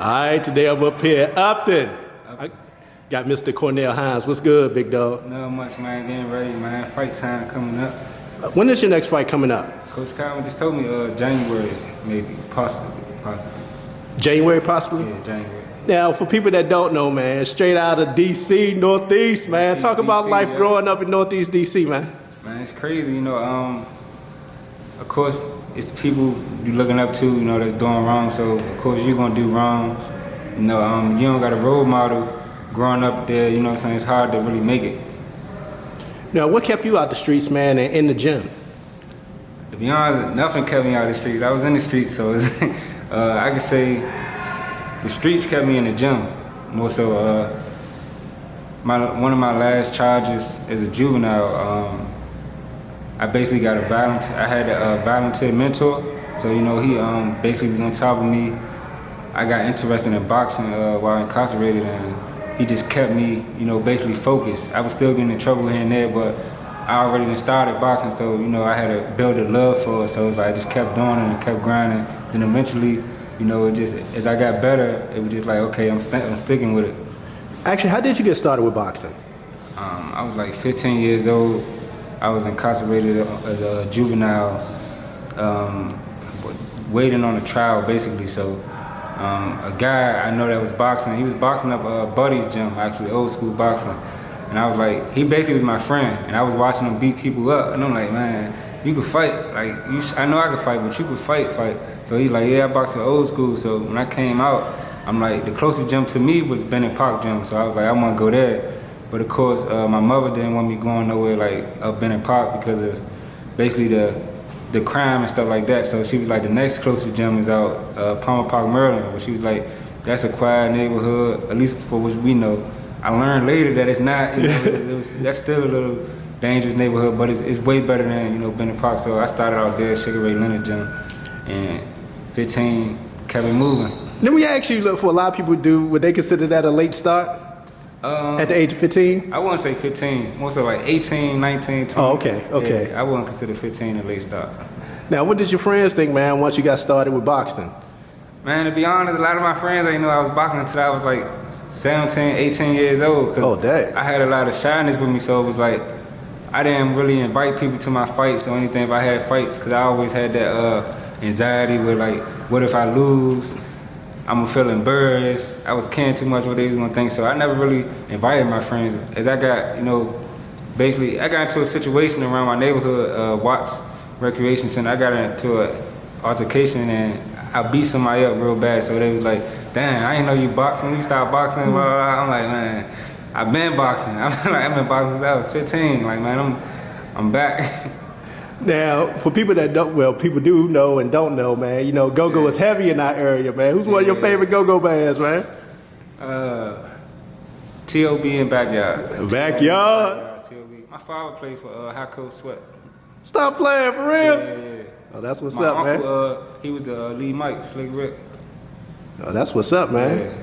All right, today I'm up here at Upton. I got Mr. Cornell Hines. What's good, big dog? Not much, man. Getting ready, man. Fight time coming up. When is your next fight coming up? Coach Calvin just told me January, maybe, possibly. January, possibly? Yeah, January. Now, for people that don't know, man, straight out of D.C., Northeast, man. Talk about DC, life yeah. growing up in Northeast D.C., man. Man, it's crazy, you know. Of course, it's people you looking up to, you know, that's doing wrong. So, of course, you're gonna do wrong. You know, you don't got a role model growing up there. You know what I'm saying? It's hard to really make it. Now, what kept you out the streets, man, and in the gym? To be honest, nothing kept me out of the streets. I was in the streets, so it's, I could say the streets kept me in the gym. More so, one of my last charges as a juvenile, I basically got I had a volunteer mentor. So, you know, he basically was on top of me. I got interested in boxing while incarcerated, and he just kept me, you know, basically focused. I was still getting in trouble here and there, but I already been started boxing, so, you know, I had to build a love for it. So it was like I just kept doing it and kept grinding. Then eventually, you know, it just, as I got better, it was just like, okay, I'm sticking with it. Actually, how did you get started with boxing? I was like 15 years old. I was incarcerated as a juvenile, waiting on a trial, basically. So a guy I know that was boxing, he was boxing up Buddy's gym, actually, old school boxing. And I was like, he basically was my friend, and I was watching him beat people up, and I'm like, man, you could fight. Like, I know I could fight, but you could fight. So he's like, yeah, I box at old school. So when I came out, I'm like, the closest gym to me was Bennett Park gym. So I was like, I want to go there. But of course, my mother didn't want me going nowhere like up Bennett Park because of basically the crime and stuff like that. So she was like, the next closest gym is out Palmer Park, Maryland. But she was like, that's a quiet neighborhood, at least for what we know. I learned later that it's not. You know, that's still a little dangerous neighborhood, but it's way better than, you know, Bennett Park. So I started out there, Sugar Ray Leonard gym, and 15 kept it moving. Let me ask you, look, for a lot of people would they consider that a late start? At the age of 15? I wouldn't say 15, more so like 18, 19, 20. Oh, okay. Yeah, I wouldn't consider 15 a late start. Now, what did your friends think, man, once you got started with boxing? Man, to be honest, a lot of my friends ain't know I was boxing until I was like 17, 18 years old. Oh, dang. I had a lot of shyness with me, so it was like, I didn't really invite people to my fights or anything if I had fights, because I always had that anxiety with like, what if I lose? I'm gonna feel embarrassed. I was caring too much what they was gonna think, so I never really invited my friends. As I got, you know, basically, I got into a situation around my neighborhood, Watts Recreation Center. I got into an altercation and I beat somebody up real bad, so they was like, damn, I didn't know you boxing. When you start boxing, blah, blah, blah. I'm like, man, I've been boxing. I've been boxing since I was 15. Like, man, I'm back. Now, for people that don't, well, people do know and don't know, man, you know, go-go is heavy in our area, man. Who's one of your favorite go-go bands, man? T.O.B. in Backyard. Backyard? T.O.B. My father played for High Coast Sweat. Stop playing, for real? Yeah. Oh, that's what's My up, uncle, man. He was the lead Mike, Slick Rick. Oh, that's what's up, man. Yeah.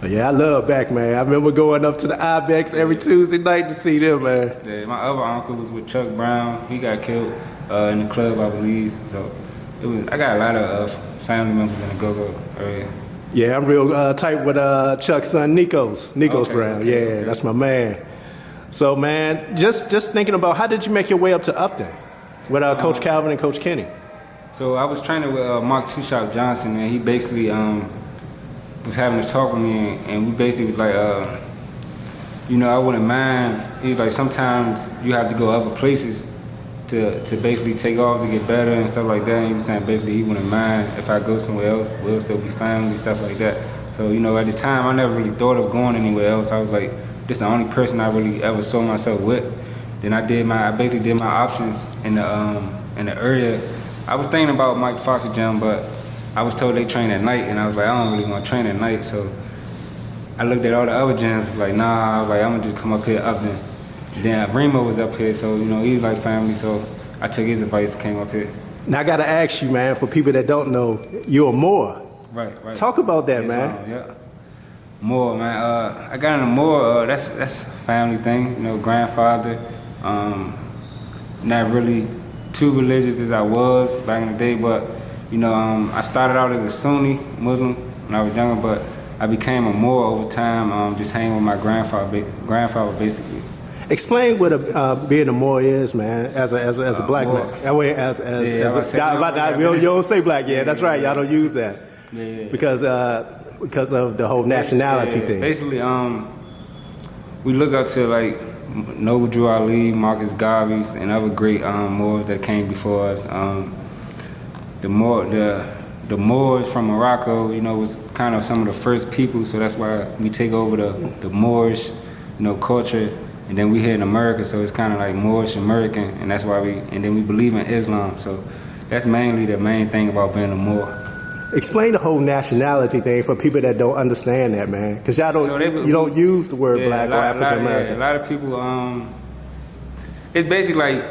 Oh, yeah, I love Back, man. I remember going up to the Ibex every Tuesday night to see them, man. Yeah, my other uncle was with Chuck Brown. He got killed in the club, I believe. So I got a lot of family members in the go-go area. Yeah, I'm real tight with Chuck's son, Nikos Brown. Okay. That's my man. So, man, just thinking about, how did you make your way up to Upton with Coach Calvin and Coach Kenny? So I was training with Mark Two Shot Johnson, and he basically was having a talk with me, and we basically was like, you know, I wouldn't mind. He was like, sometimes you have to go other places to basically take off to get better and stuff like that. And he was saying basically he wouldn't mind if I go somewhere else, we'll still be family, stuff like that. So, you know, at the time I never really thought of going anywhere else. I was like, this is the only person I really ever saw myself with. Then I basically did my options in the area. I was thinking about Mike Fox's gym, but I was told they train at night, and I was like, I don't really want to train at night. So I looked at all the other gyms, was like, nah, I was like, I'm gonna just come up here Upton. Then Remo was up here, so, you know, he was like family, so I took his advice, came up here. Now I gotta ask you, man, for people that don't know, you're a Moor. Right. Talk about that, man. Yeah. Moor, man. I got into Moor, that's a family thing, you know, grandfather. Not really too religious as I was back in the day, but, you know, I started out as a Sunni Muslim, when I was younger, but I became a Moor over time, just hanging with my grandfather basically. Explain what being a Moor is, man, as a black Moor. man. You don't say black, that's right. Y'all don't use that. Because of the whole nationality thing. Basically, we look up to like Noble Drew Ali, Marcus Garvey, and other great Moors that came before us. The Moors from Morocco, was kind of some of the first people, so that's why we take over the Moorish, culture, and then we here in America, so it's kind of like Moorish American, and that's why we believe in Islam, so that's mainly the main thing about being a Moor. Explain the whole nationality thing for people that don't understand that, man, because y'all don't you don't use the word black or African American. A lot of people, it's basically like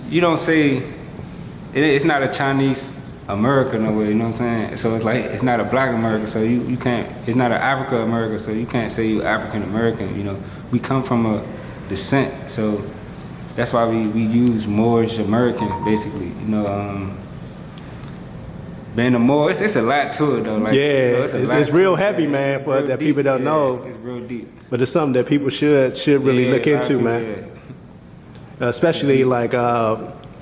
you don't say. It's not a Chinese America no way, you know what I'm saying? So it's like, it's not a black America, so you can't, it's not an Africa America, so you can't say you African American, We come from a descent, so that's why we use Moorish American, basically, Being a Moor, it's a lot to it though. Like, it's real heavy, man, for that people don't know. It's real deep. But it's something that people should really look into, man. Especially like,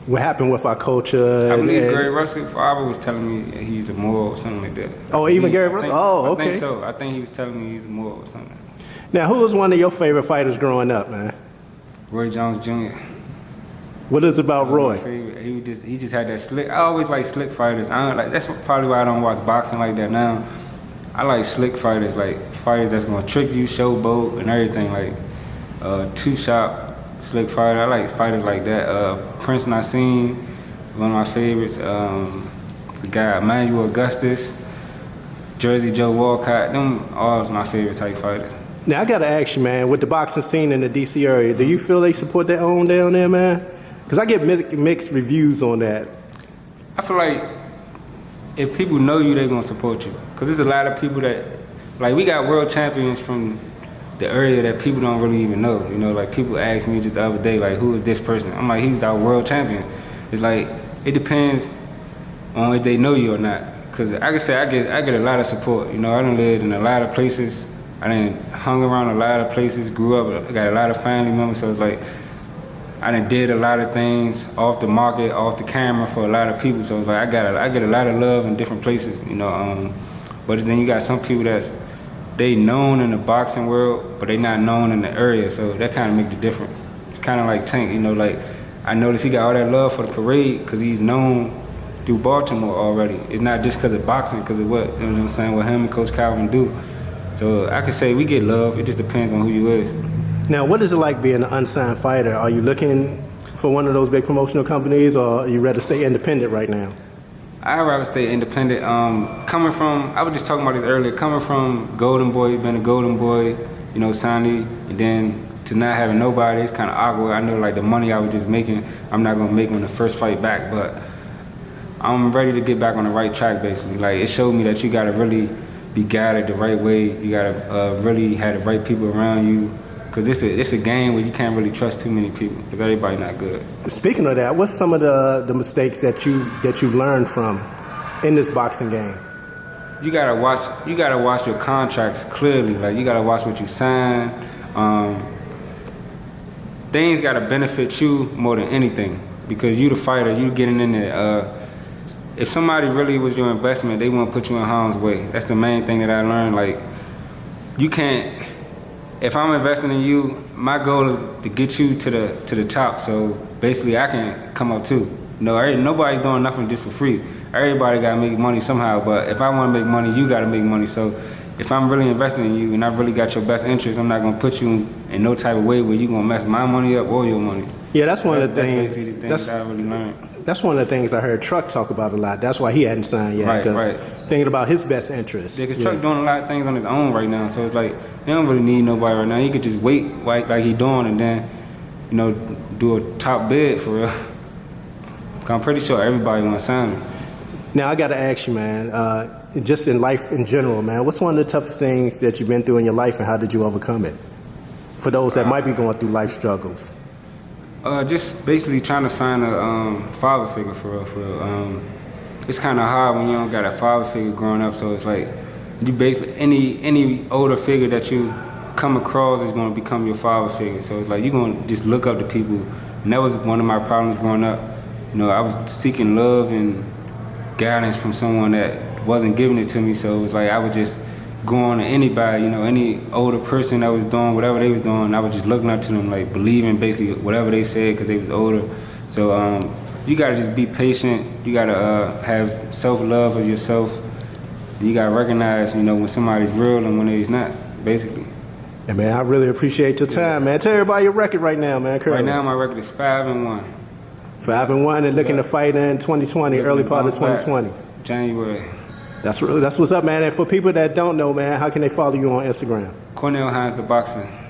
what happened with our culture. I believe Gary Russell father was telling me he's a Moor or something like that. Oh, even Gary Russell? Oh, okay. I think so. I think he was telling me he's a Moor or something. Now, who was one of your favorite fighters growing up, man? Roy Jones Jr. What is it about Roy? He just had that slick. I always like slick fighters. That's probably why I don't watch boxing like that now. I like slick fighters, like fighters that's gonna trick you, showboat, and everything. Like two-shot. Slick fighter. I like fighters like that. Prince Nassim, one of my favorites. It's a guy, Emmanuel Augustus, Jersey Joe Walcott. Them all my favorite type fighters. Now I gotta ask you, man, with the boxing scene in the DC area, do you feel they support their own down there, man? Because I get mixed reviews on that. I feel like if people know you, they're gonna support you. Because there's a lot of people that, like, we got world champions from the area that people don't really even know. Like people asked me just the other day, like, who is this person? I'm like, he's our world champion. It's like, it depends on if they know you or not. Cause I can say I get a lot of support. I done lived in a lot of places. I done hung around a lot of places, grew up, I got a lot of family members, so it's like, I done did a lot of things off the market, off the camera for a lot of people. So it's like, I get a lot of love in different places, But then you got some people they known in the boxing world, but they not known in the area, so that kind of make the difference. It's kind of like Tank, like, I noticed he got all that love for the parade because he's known through Baltimore already. It's not just because of boxing, because of what I'm saying, what him and Coach Calvin do. So I could say we get love, it just depends on who you is. Now, what is it like being an unsigned fighter? Are you looking for one of those big promotional companies, or are you ready to stay independent right now? I'd rather stay independent. Coming from, I was just talking about this earlier, coming from Golden Boy, being a Golden Boy, Sandy, and then to not having nobody, it's kind of awkward. I know like the money I was just making, I'm not gonna make on the first fight back, but I'm ready to get back on the right track basically. Like it showed me that you gotta really be guided the right way. You gotta really have the right people around you. Cause it's a game where you can't really trust too many people because everybody not good. Speaking of that, what's some of the mistakes that you learned from in this boxing game? You gotta watch your contracts clearly. Like you gotta watch what you sign. Things gotta benefit you more than anything because you the fighter. You getting in there. If somebody really was your investment, they won't put you in harm's way. That's the main thing that I learned. Like you can't. If I'm investing in you, my goal is to get you to the top. So basically, I can come up too. Nobody's doing nothing just for free. Everybody gotta make money somehow. But if I want to make money, you gotta make money. So if I'm really investing in you and I really got your best interest, I'm not gonna put you in no type of way where you gonna mess my money up or your money. Yeah, that's one of the things. That's I really learned. That's one of the things I heard Truck talk about a lot. That's why he hadn't signed yet. Right. Thinking about his best interest. Yeah, because Truck doing a lot of things on his own right now. So it's like, he don't really need nobody right now. He could just wait like he doing and then, do a top bid for real. I'm pretty sure everybody want to sign him. Now, I got to ask you, man, just in life in general, man, what's one of the toughest things that you've been through in your life and how did you overcome it? For those that might be going through life struggles. Just basically trying to find a father figure for real. it's kind of hard when you don't got a father figure growing up. So it's like you basically any older figure that you come across is going to become your father figure. So it's like you're going to just look up to people, and that was one of my problems growing up. You know, I was seeking love and guidance from someone that wasn't giving it to me. So it was like I would just go on to anybody, you know, any older person that was doing whatever they was doing. I was just looking up to them, like believing basically whatever they said because they was older. So you gotta just be patient. You gotta have self-love of yourself. You gotta recognize, you know, when somebody's real and when they's not, basically. Yeah, man, I really appreciate your time, man. Tell everybody your record right now, man. Currently. Right now, my record is 5-1. 5-1 and looking to fight in 2020, early part of 2020. January. That's what's up, man. And for people that don't know, man, how can they follow you on Instagram? Cornell Hines the Boxing.